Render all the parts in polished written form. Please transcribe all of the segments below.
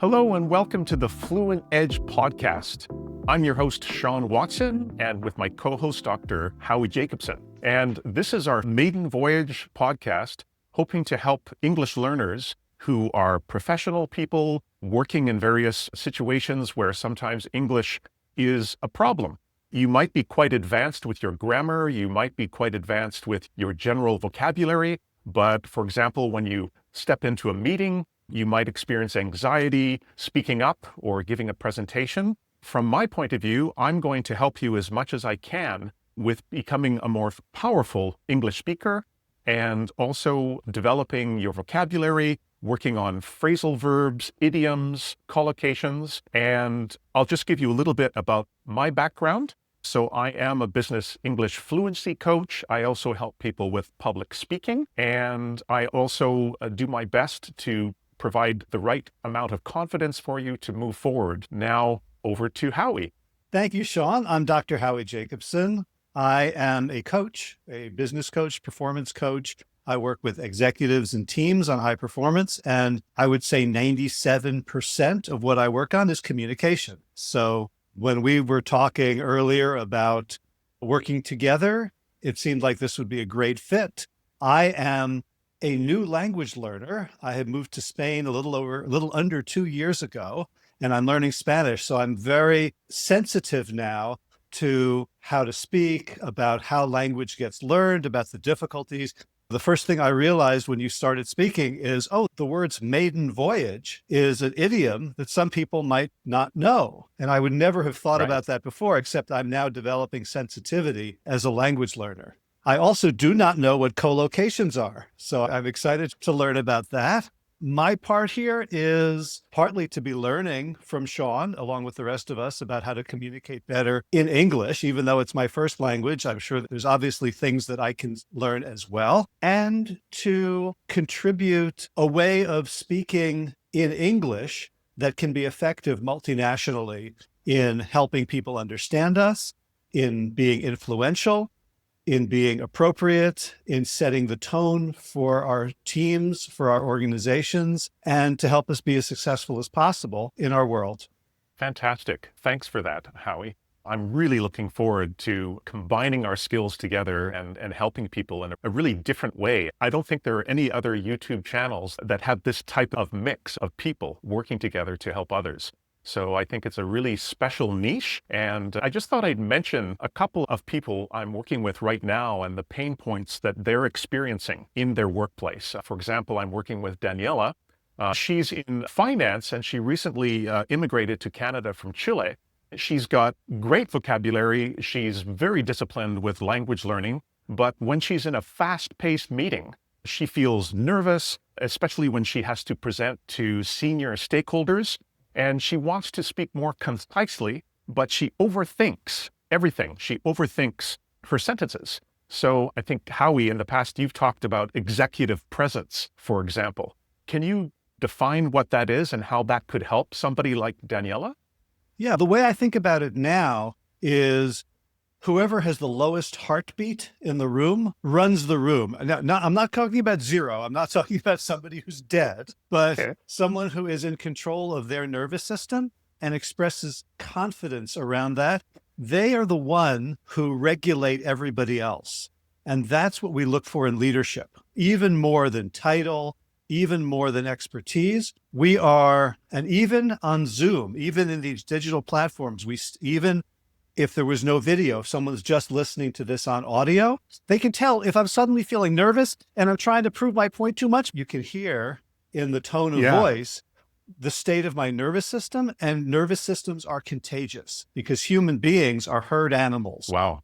Hello and welcome to the Fluent Edge Podcast. I'm your host, Sean Watson, and with my co-host, Dr. Howie Jacobson. And this is our maiden voyage podcast, hoping to help English learners who are professional people working in various situations where sometimes English is a problem. You might be quite advanced with your grammar, you might be quite advanced with your general vocabulary, but for example, when you step into a meeting, you might experience anxiety speaking up or giving a presentation. From my point of view, I'm going to help you as much as I can with becoming a more powerful English speaker and also developing your vocabulary, working on phrasal verbs, idioms, collocations, and I'll just give you a little bit about my background. So I am a business English fluency coach. I also help people with public speaking, and I also do my best to provide the right amount of confidence for you to move forward. Now, over to Howie. Thank you, Sean. I'm Dr. Howie Jacobson. I am a coach, a business coach, performance coach. I work with executives and teams on high performance, and I would say 97% of what I work on is communication. So when we were talking earlier about working together, it seemed like this would be a great fit. I am a new language learner. I had moved to Spain a little under 2 years ago, and I'm learning Spanish. So I'm very sensitive now to how to speak, about how language gets learned, about the difficulties. The first thing I realized when you started speaking is, the words maiden voyage is an idiom that some people might not know. And I would never have thought about that before, except I'm now developing sensitivity as a language learner. I also do not know what colocations are, so I'm excited to learn about that. My part here is partly to be learning from Sean, along with the rest of us, about how to communicate better in English. Even though it's my first language, I'm sure that there's obviously things that I can learn as well, and to contribute a way of speaking in English that can be effective multinationally in helping people understand us, in being influential, in being appropriate, in setting the tone for our teams, for our organizations, and to help us be as successful as possible in our world. Fantastic. Thanks for that, Howie. I'm really looking forward to combining our skills together and helping people in a really different way. I don't think there are any other YouTube channels that have this type of mix of people working together to help others. So I think it's a really special niche. And I just thought I'd mention a couple of people I'm working with right now and the pain points that they're experiencing in their workplace. For example, I'm working with Daniella. She's in finance and she recently immigrated to Canada from Chile. She's got great vocabulary. She's very disciplined with language learning. But when she's in a fast-paced meeting, she feels nervous, especially when she has to present to senior stakeholders. And she wants to speak more concisely, but she overthinks everything. She overthinks her sentences. So I think, Howie, in the past, you've talked about executive presence, for example. Can you define what that is and how that could help somebody like Daniella? Yeah, the way I think about it now is whoever has the lowest heartbeat in the room runs the room. Now, I'm not talking about zero. I'm not talking about somebody who's dead, but someone who is in control of their nervous system and expresses confidence around that. They are the one who regulate everybody else. And that's what we look for in leadership, even more than title, even more than expertise. We are, and even on Zoom, even in these digital platforms, if there was no video, if someone's just listening to this on audio, they can tell if I'm suddenly feeling nervous and I'm trying to prove my point too much. You can hear in the tone of voice the state of my nervous system, and nervous systems are contagious because human beings are herd animals. Wow.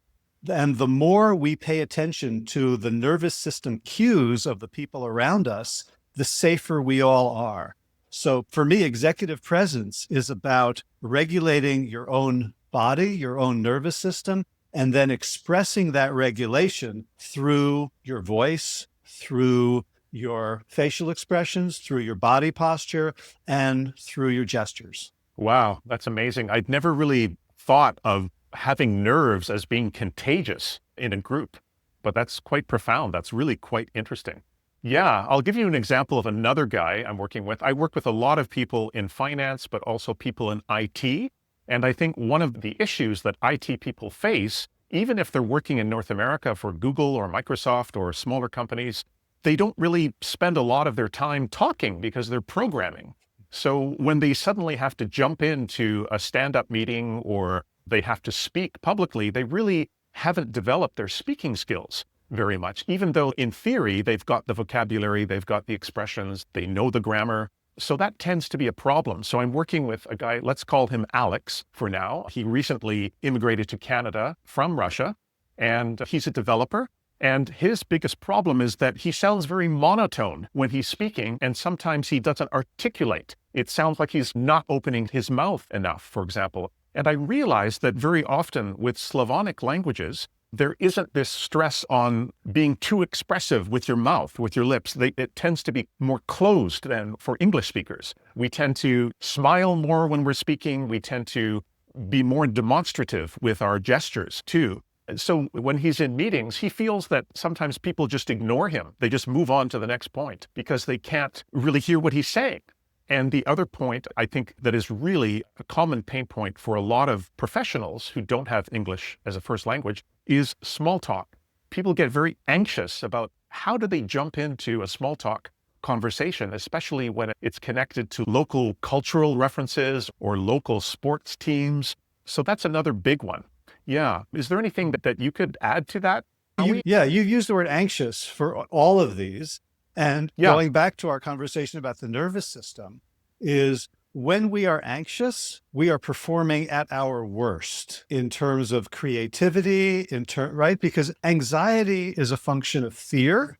And the more we pay attention to the nervous system cues of the people around us, the safer we all are. So for me, executive presence is about regulating your own body, your own nervous system, and then expressing that regulation through your voice, through your facial expressions, through your body posture, and through your gestures. Wow, that's amazing. I'd never really thought of having nerves as being contagious in a group, but that's quite profound. That's really quite interesting. Yeah, I'll give you an example of another guy I'm working with. I work with a lot of people in finance, but also people in IT. And I think one of the issues that IT people face, even if they're working in North America for Google or Microsoft or smaller companies, they don't really spend a lot of their time talking because they're programming. So when they suddenly have to jump into a stand-up meeting or they have to speak publicly, they really haven't developed their speaking skills very much, even though in theory, they've got the vocabulary, they've got the expressions, they know the grammar. So that tends to be a problem. So I'm working with a guy, let's call him Alex for now. He recently immigrated to Canada from Russia, and he's a developer. And his biggest problem is that he sounds very monotone when he's speaking, and sometimes he doesn't articulate. It sounds like he's not opening his mouth enough, for example. And I realized that very often with Slavonic languages, there isn't this stress on being too expressive with your mouth, with your lips. It tends to be more closed than for English speakers. We tend to smile more when we're speaking. We tend to be more demonstrative with our gestures too. So when he's in meetings, he feels that sometimes people just ignore him. They just move on to the next point because they can't really hear what he's saying. And the other point I think that is really a common pain point for a lot of professionals who don't have English as a first language is small talk. People get very anxious about how do they jump into a small talk conversation, especially when it's connected to local cultural references or local sports teams. So that's another big one. Yeah. Is there anything that you could add to that? You used the word anxious for all of these. And going back to our conversation about the nervous system is when we are anxious, we are performing at our worst in terms of creativity, right? Because anxiety is a function of fear.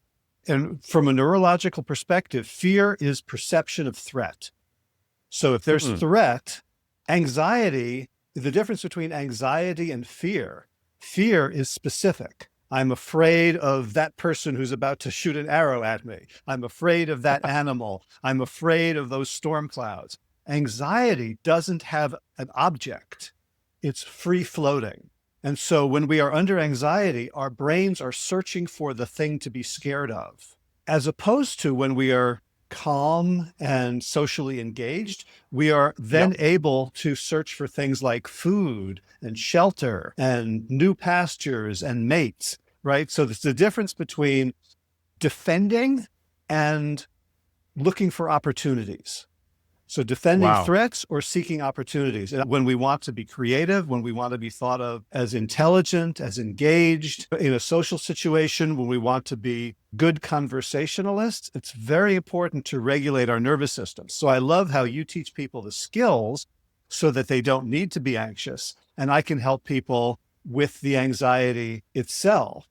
And from a neurological perspective, fear is perception of threat. So if there's threat, anxiety, the difference between anxiety and fear is specific. I'm afraid of that person who's about to shoot an arrow at me. I'm afraid of that animal. I'm afraid of those storm clouds. Anxiety doesn't have an object. It's free floating. And so when we are under anxiety, our brains are searching for the thing to be scared of, as opposed to when we are calm and socially engaged, we are then able to search for things like food and shelter and new pastures and mates, right? So there's the difference between defending and looking for opportunities. So defending threats or seeking opportunities. And when we want to be creative, when we want to be thought of as intelligent, as engaged in a social situation, when we want to be good conversationalists, it's very important to regulate our nervous system. So I love how you teach people the skills so that they don't need to be anxious. And I can help people with the anxiety itself.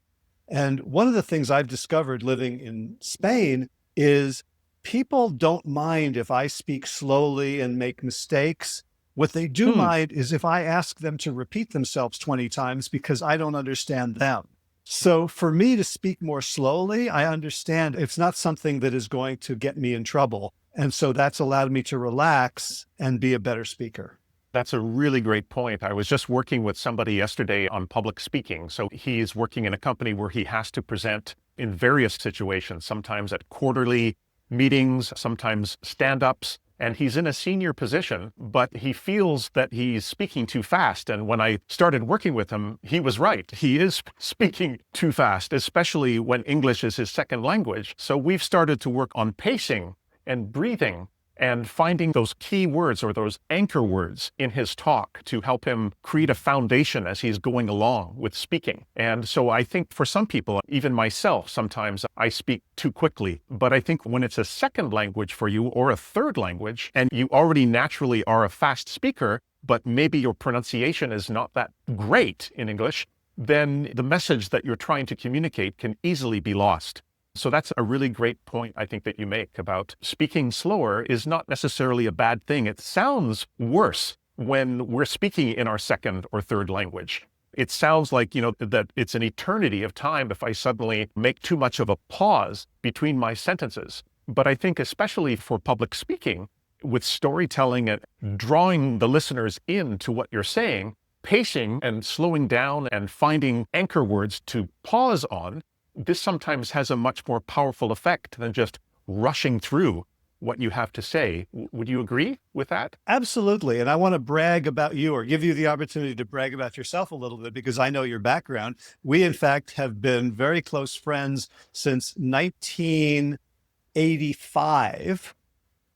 And one of the things I've discovered living in Spain is people don't mind if I speak slowly and make mistakes. What they do mind is if I ask them to repeat themselves 20 times because I don't understand them. So for me to speak more slowly, I understand it's not something that is going to get me in trouble. And so that's allowed me to relax and be a better speaker. That's a really great point. I was just working with somebody yesterday on public speaking. So he's working in a company where he has to present in various situations, sometimes at quarterly meetings, sometimes stand-ups, and he's in a senior position, but he feels that he's speaking too fast. And when I started working with him, he was right. He is speaking too fast, especially when English is his second language. So we've started to work on pacing and breathing and finding those key words or those anchor words in his talk to help him create a foundation as he's going along with speaking. And so I think for some people, even myself, sometimes I speak too quickly. But I think when it's a second language for you or a third language, and you already naturally are a fast speaker, but maybe your pronunciation is not that great in English, then the message that you're trying to communicate can easily be lost. So that's a really great point, I think, that you make about speaking slower is not necessarily a bad thing. It sounds worse when we're speaking in our second or third language. It sounds like, that it's an eternity of time if I suddenly make too much of a pause between my sentences. But I think especially for public speaking, with storytelling and drawing the listeners into what you're saying, pacing and slowing down and finding anchor words to pause on this sometimes has a much more powerful effect than just rushing through what you have to say. Would you agree with that? Absolutely. And I want to brag about you, or give you the opportunity to brag about yourself a little bit, because I know your background. We, in fact, have been very close friends since 1985,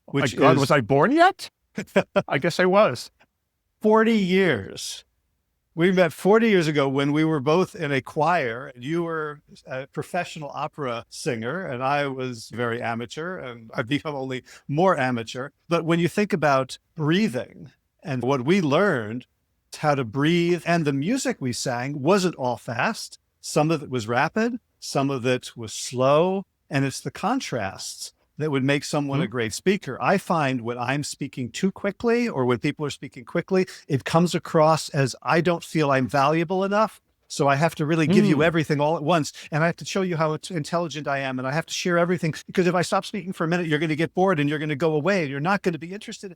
My which God, is was I born yet? I guess I was. 40 years. We met 40 years ago when we were both in a choir, and you were a professional opera singer and I was very amateur, and I've become only more amateur. But when you think about breathing, and what we learned how to breathe, and the music we sang wasn't all fast. Some of it was rapid, some of it was slow, and it's the contrasts that would make someone a great speaker. I find when I'm speaking too quickly, or when people are speaking quickly, it comes across as I don't feel I'm valuable enough. So I have to really give you everything all at once. And I have to show you how intelligent I am. And I have to share everything, because if I stop speaking for a minute, you're going to get bored and you're going to go away and you're not going to be interested.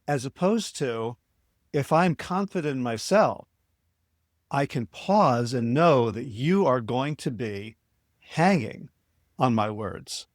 As opposed to, if I'm confident in myself, I can pause and know that you are going to be hanging on my words.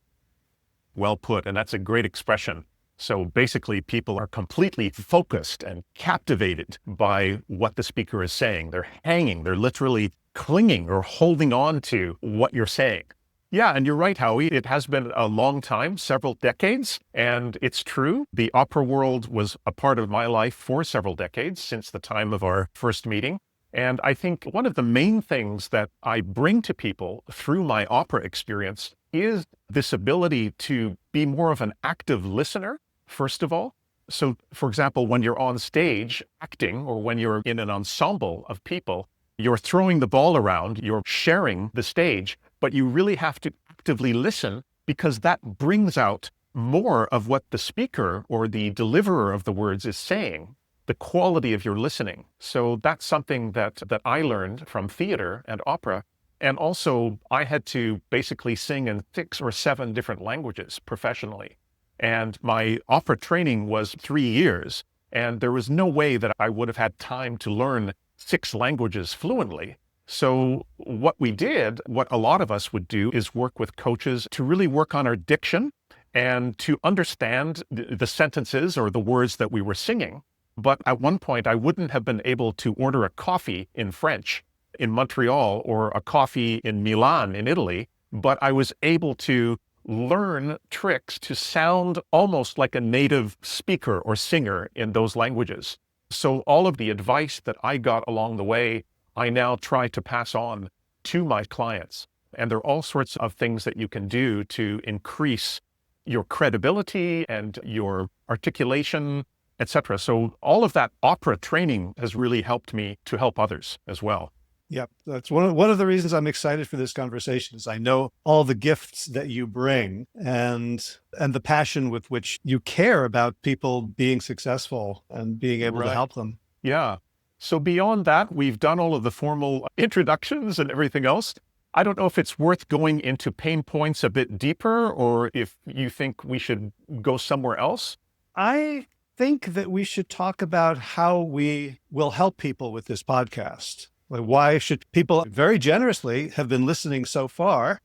Well put. And that's a great expression. So basically, people are completely focused and captivated by what the speaker is saying. They're hanging, they're literally clinging or holding on to what you're saying. Yeah, and you're right, Howie. It has been a long time, several decades. And it's true. The opera world was a part of my life for several decades, since the time of our first meeting. And I think one of the main things that I bring to people through my opera experience is this ability to be more of an active listener, first of all. So, for example, when you're on stage acting, or when you're in an ensemble of people, you're throwing the ball around, you're sharing the stage, but you really have to actively listen, because that brings out more of what the speaker or the deliverer of the words is saying, the quality of your listening. So that's something that I learned from theater and opera. And also, I had to basically sing in 6 or 7 different languages professionally. And my opera training was 3 years. And there was no way that I would have had time to learn 6 languages fluently. So what we did, what a lot of us would do, is work with coaches to really work on our diction and to understand the sentences or the words that we were singing. But at one point, I wouldn't have been able to order a coffee in French in Montreal or a coffee in Milan in Italy, but I was able to learn tricks to sound almost like a native speaker or singer in those languages. So all of the advice that I got along the way, I now try to pass on to my clients. And there are all sorts of things that you can do to increase your credibility and your articulation, etc. So all of that opera training has really helped me to help others as well. Yep. That's one of the reasons I'm excited for this conversation, is I know all the gifts that you bring and the passion with which you care about people being successful and being able to help them. Yeah. So beyond that, we've done all of the formal introductions and everything else. I don't know if it's worth going into pain points a bit deeper, or if you think we should go somewhere else. I think that we should talk about how we will help people with this podcast. Like, why should people very generously have been listening so far?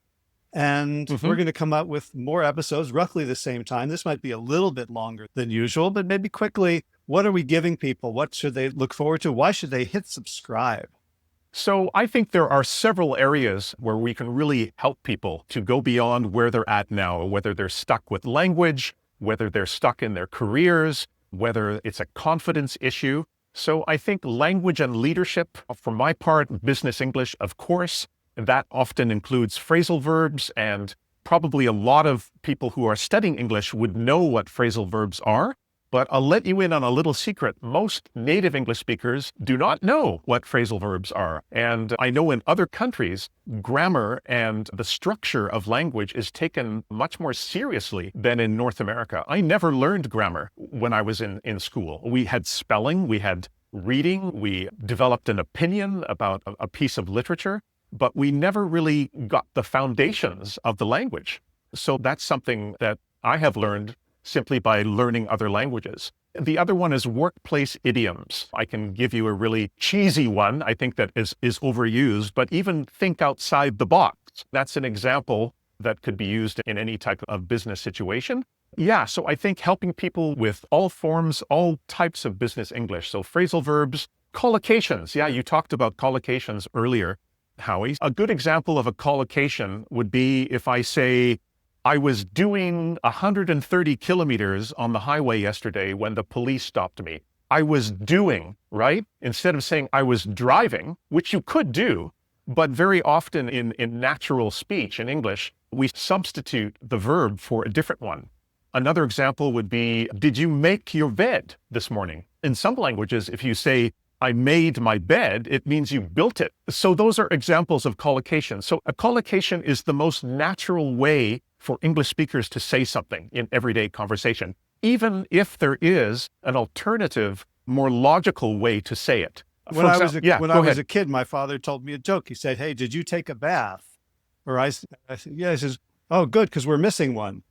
And we're going to come out with more episodes roughly the same time. This might be a little bit longer than usual, but maybe quickly, what are we giving people? What should they look forward to? Why should they hit subscribe? So I think there are several areas where we can really help people to go beyond where they're at now, whether they're stuck with language, whether they're stuck in their careers, whether it's a confidence issue. So I think language and leadership, for my part, business English, of course, that often includes phrasal verbs, and probably a lot of people who are studying English would know what phrasal verbs are. But I'll let you in on a little secret. Most native English speakers do not know what phrasal verbs are. And I know in other countries, grammar and the structure of language is taken much more seriously than in North America. I never learned grammar when I was in school. We had spelling, we had reading, we developed an opinion about a piece of literature, but we never really got the foundations of the language. So that's something that I have learned simply by learning other languages. The other one is workplace idioms. I can give you a really cheesy one, I think that is overused, but even think outside the box. That's an example that could be used in any type of business situation. Yeah, so I think helping people with all forms, all types of business English. So phrasal verbs, collocations. Yeah, you talked about collocations earlier, Howie. A good example of a collocation would be if I say, I was doing 130 kilometers on the highway yesterday when the police stopped me. I was doing, right? Instead of saying I was driving, which you could do, but very often in natural speech in English, we substitute the verb for a different one. Another example would be, did you make your bed this morning? In some languages, if you say, I made my bed, it means you built it. So those are examples of collocation. So a collocation is the most natural way for English speakers to say something in everyday conversation, even if there is an alternative, more logical way to say it. When I was a kid, my father told me a joke. He said, hey, did you take a bath? Or I said, yeah. He says, oh, good, because we're missing one.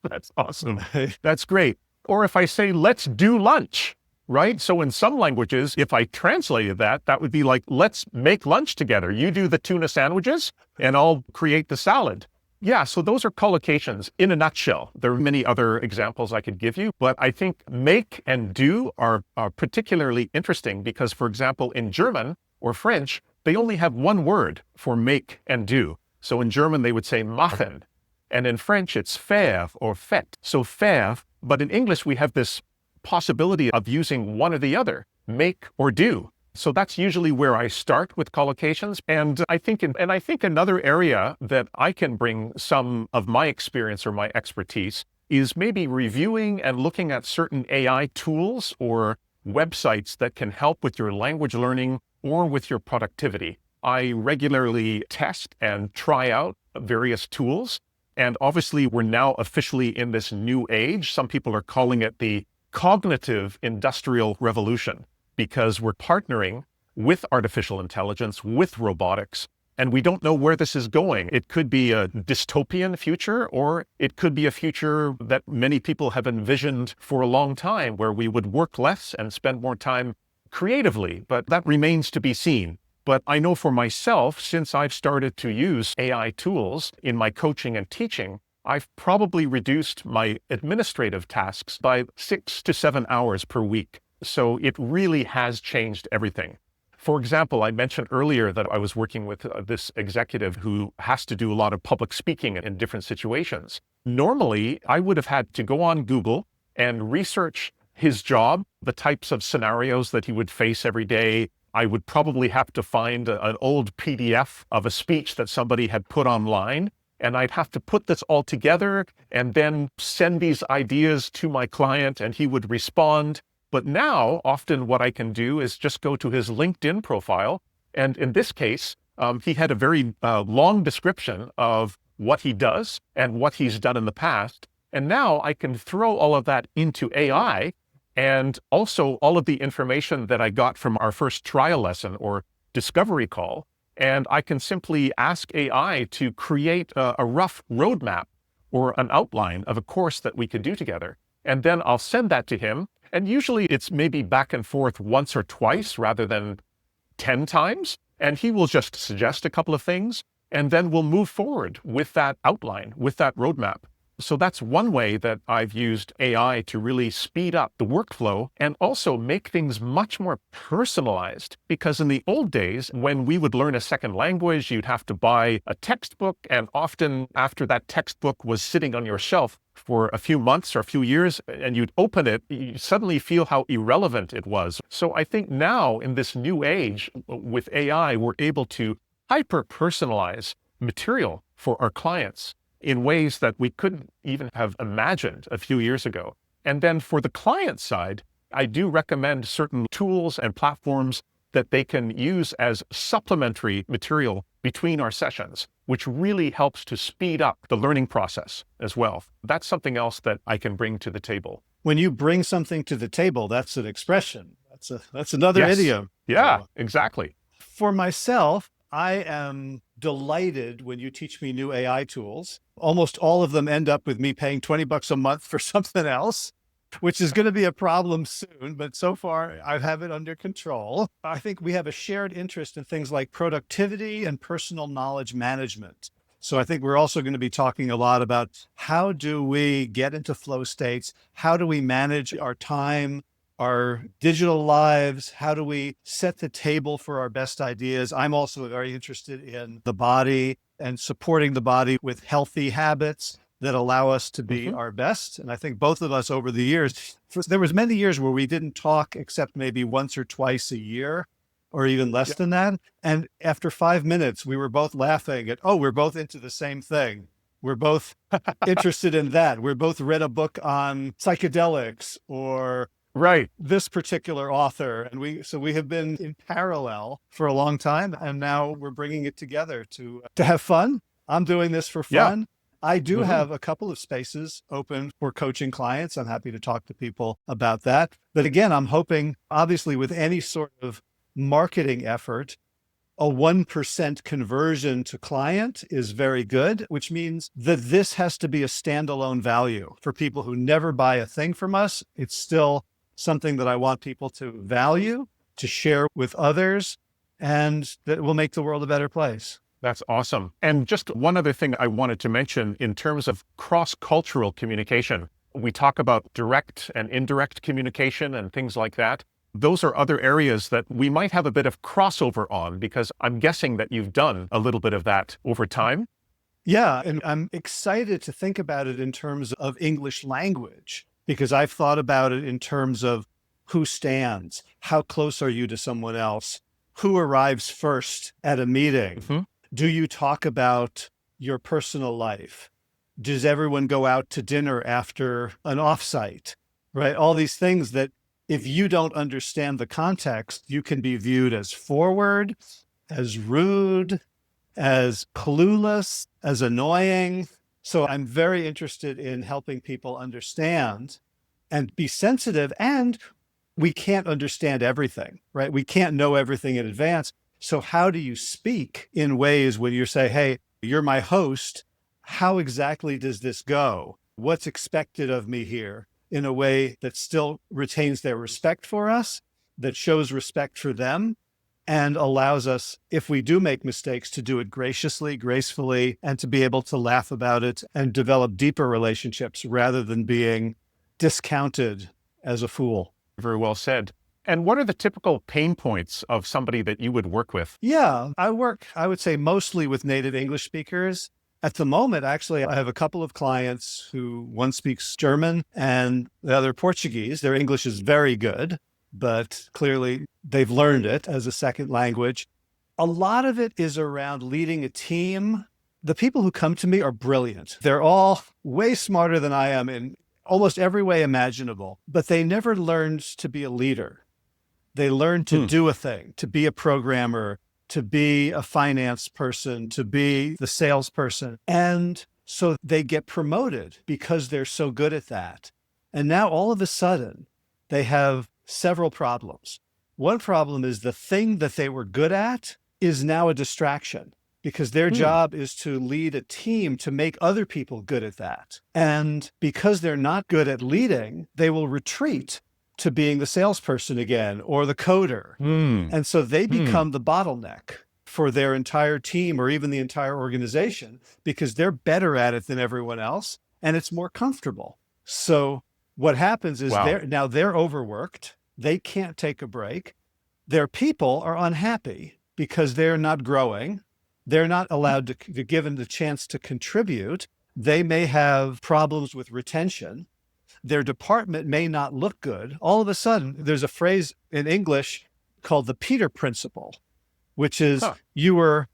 That's awesome. That's great. Or if I say, let's do lunch, right? So in some languages, if I translated that, that would be like, let's make lunch together. You do the tuna sandwiches and I'll create the salad. Yeah, so those are collocations in a nutshell. There are many other examples I could give you, but I think make and do are particularly interesting because, for example, in German or French, they only have one word for make and do. So in German, they would say machen. And in French, it's faire or fait. So faire, but in English, we have this possibility of using one or the other, make or do. So that's usually where I start with collocations. And I think another area that I can bring some of my experience or my expertise is maybe reviewing and looking at certain AI tools or websites that can help with your language learning or with your productivity. I regularly test and try out various tools. And obviously, we're now officially in this new age. Some people are calling it the cognitive industrial revolution because we're partnering with artificial intelligence, with robotics, and we don't know where this is going. It could be a dystopian future, or it could be a future that many people have envisioned for a long time, where we would work less and spend more time creatively, but that remains to be seen. But I know for myself, since I've started to use AI tools in my coaching and teaching, I've probably reduced my administrative tasks by 6 to 7 hours per week. So it really has changed everything. For example, I mentioned earlier that I was working with this executive who has to do a lot of public speaking in different situations. Normally, I would have had to go on Google and research his job, the types of scenarios that he would face every day. I would probably have to find an old PDF of a speech that somebody had put online, and I'd have to put this all together and then send these ideas to my client, and he would respond. But now, often what I can do is just go to his LinkedIn profile. And in this case, he had a very long description of what he does and what he's done in the past. And now I can throw all of that into AI, and also all of the information that I got from our first trial lesson or discovery call. And I can simply ask AI to create a rough roadmap or an outline of a course that we could do together. And then I'll send that to him. And usually it's maybe back and forth once or twice rather than 10 times. And he will just suggest a couple of things, and then we'll move forward with that outline, with that roadmap. So that's one way that I've used AI to really speed up the workflow and also make things much more personalized. Because in the old days, when we would learn a second language, you'd have to buy a textbook. And often after that textbook was sitting on your shelf for a few months or a few years, and you'd open it, you suddenly feel how irrelevant it was. So I think now in this new age with AI, we're able to hyper-personalize material for our clients in ways that we couldn't even have imagined a few years ago. And then for the client side, I do recommend certain tools and platforms that they can use as supplementary material between our sessions, which really helps to speed up the learning process as well. That's something else that I can bring to the table. When you bring something to the table, that's an expression. That's another idiom. Yeah, exactly. For myself, I am delighted when you teach me new AI tools. Almost all of them end up with me paying $20 a month for something else. which is going to be a problem soon. But so far, I have it under control. I think we have a shared interest in things like productivity and personal knowledge management. So I think we're also going to be talking a lot about how do we get into flow states? How do we manage our time, our digital lives? How do we set the table for our best ideas? I'm also very interested in the body and supporting the body with healthy habits that allow us to be our best. And I think both of us over the years, there was many years where we didn't talk except maybe once or twice a year, or even less than that. And after 5 minutes, we were both laughing at, oh, we're both into the same thing. We're both interested in that. We're both read a book on psychedelics or this particular author. And we have been in parallel for a long time. And now we're bringing it together to have fun. I'm doing this for fun. I do have a couple of spaces open for coaching clients. I'm happy to talk to people about that. But again, I'm hoping, obviously, with any sort of marketing effort, a 1% conversion to client is very good, which means that this has to be a standalone value for people who never buy a thing from us. It's still something that I want people to value, to share with others, and that will make the world a better place. That's awesome. And just one other thing I wanted to mention in terms of cross-cultural communication. We talk about direct and indirect communication and things like that. Those are other areas that we might have a bit of crossover on, because I'm guessing that you've done a little bit of that over time. Yeah, and I'm excited to think about it in terms of English language, because I've thought about it in terms of who stands, how close are you to someone else, who arrives first at a meeting. Do you talk about your personal life? Does everyone go out to dinner after an offsite, right? All these things that if you don't understand the context, you can be viewed as forward, as rude, as clueless, as annoying. So I'm very interested in helping people understand and be sensitive. And we can't understand everything, right? We can't know everything in advance. So how do you speak in ways when you say, hey, you're my host, how exactly does this go? What's expected of me here? In a way that still retains their respect for us, that shows respect for them, and allows us, if we do make mistakes, to do it graciously, gracefully, and to be able to laugh about it and develop deeper relationships rather than being discounted as a fool. Very well said. And what are the typical pain points of somebody that you would work with? Yeah, I would say, mostly with native English speakers. At the moment, actually, I have a couple of clients who one speaks German and the other Portuguese. Their English is very good, but clearly they've learned it as a second language. A lot of it is around leading a team. The people who come to me are brilliant. They're all way smarter than I am in almost every way imaginable, but they never learned to be a leader. They learned to do a thing, to be a programmer, to be a finance person, to be the salesperson. And so they get promoted because they're so good at that. And now all of a sudden, they have several problems. One problem is the thing that they were good at is now a distraction, because their job is to lead a team to make other people good at that. And because they're not good at leading, they will retreat to being the salesperson again or the coder. And so they become the bottleneck for their entire team or even the entire organization, because they're better at it than everyone else and it's more comfortable. So what happens is they're overworked. They can't take a break. Their people are unhappy because they're not growing. They're not allowed to given the chance to contribute. They may have problems with retention. Their department may not look good. All of a sudden, there's a phrase in English called the Peter Principle, which is you were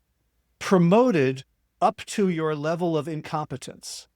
promoted up to your level of incompetence.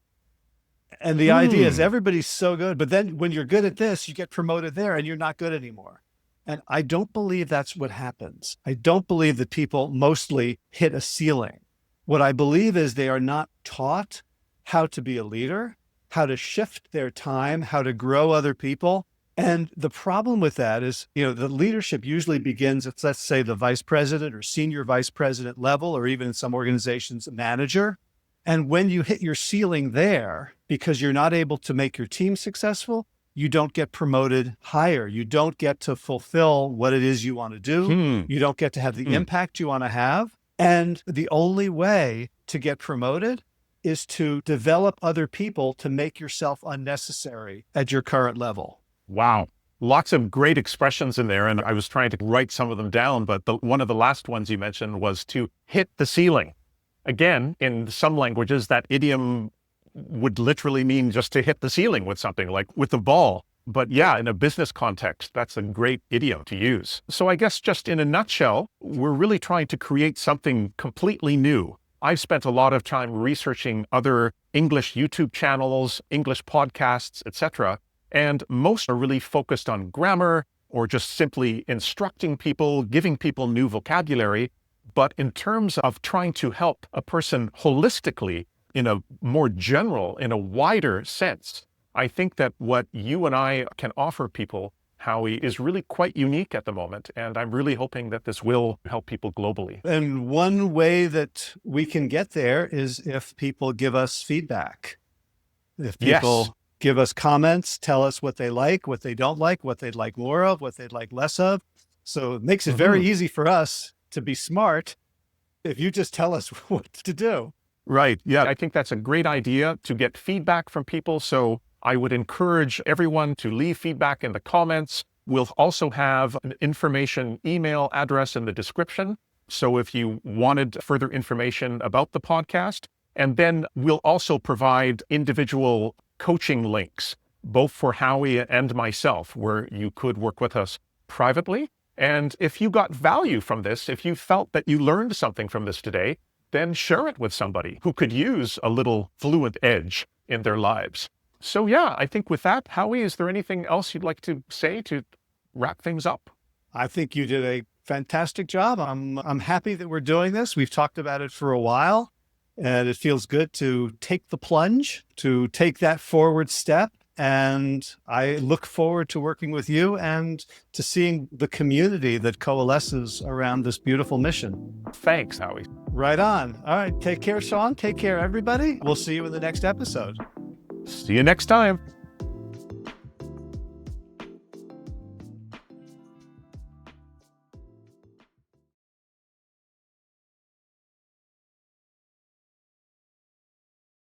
And the idea is everybody's so good, but then when you're good at this, you get promoted there and you're not good anymore. And I don't believe that's what happens. I don't believe that people mostly hit a ceiling. What I believe is they are not taught how to be a leader, how to shift their time, how to grow other people. And the problem with that is, the leadership usually begins at, let's say, the vice president or senior vice president level, or even in some organizations, a manager. And when you hit your ceiling there, because you're not able to make your team successful, you don't get promoted higher. You don't get to fulfill what it is you want to do. You don't get to have the impact you want to have. And the only way to get promoted is to develop other people to make yourself unnecessary at your current level. Wow. Lots of great expressions in there. And I was trying to write some of them down, but one of the last ones you mentioned was to hit the ceiling. Again, in some languages, that idiom would literally mean just to hit the ceiling with something, like with a ball. But yeah, in a business context, that's a great idiom to use. So I guess just in a nutshell, we're really trying to create something completely new. I've spent a lot of time researching other English YouTube channels, English podcasts, etc. And most are really focused on grammar or just simply instructing people, giving people new vocabulary. But in terms of trying to help a person holistically, in a more general, in a wider sense, I think that what you and I can offer people, Howie, is really quite unique at the moment. And I'm really hoping that this will help people globally. And one way that we can get there is if people give us feedback. If people give us comments, tell us what they like, what they don't like, what they'd like more of, what they'd like less of. So it makes it very easy for us to be smart if you just tell us what to do. Right. Yeah, I think that's a great idea to get feedback from people. So I would encourage everyone to leave feedback in the comments. We'll also have an information email address in the description. So if you wanted further information about the podcast, and then we'll also provide individual coaching links, both for Howie and myself, where you could work with us privately. And if you got value from this, if you felt that you learned something from this today, then share it with somebody who could use a little fluent edge in their lives. So yeah, I think with that, Howie, is there anything else you'd like to say to wrap things up? I think you did a fantastic job. I'm happy that we're doing this. We've talked about it for a while, and it feels good to take the plunge, to take that forward step. And I look forward to working with you and to seeing the community that coalesces around this beautiful mission. Thanks, Howie. Right on. All right. Take care, Sean. Take care, everybody. We'll see you in the next episode. See you next time.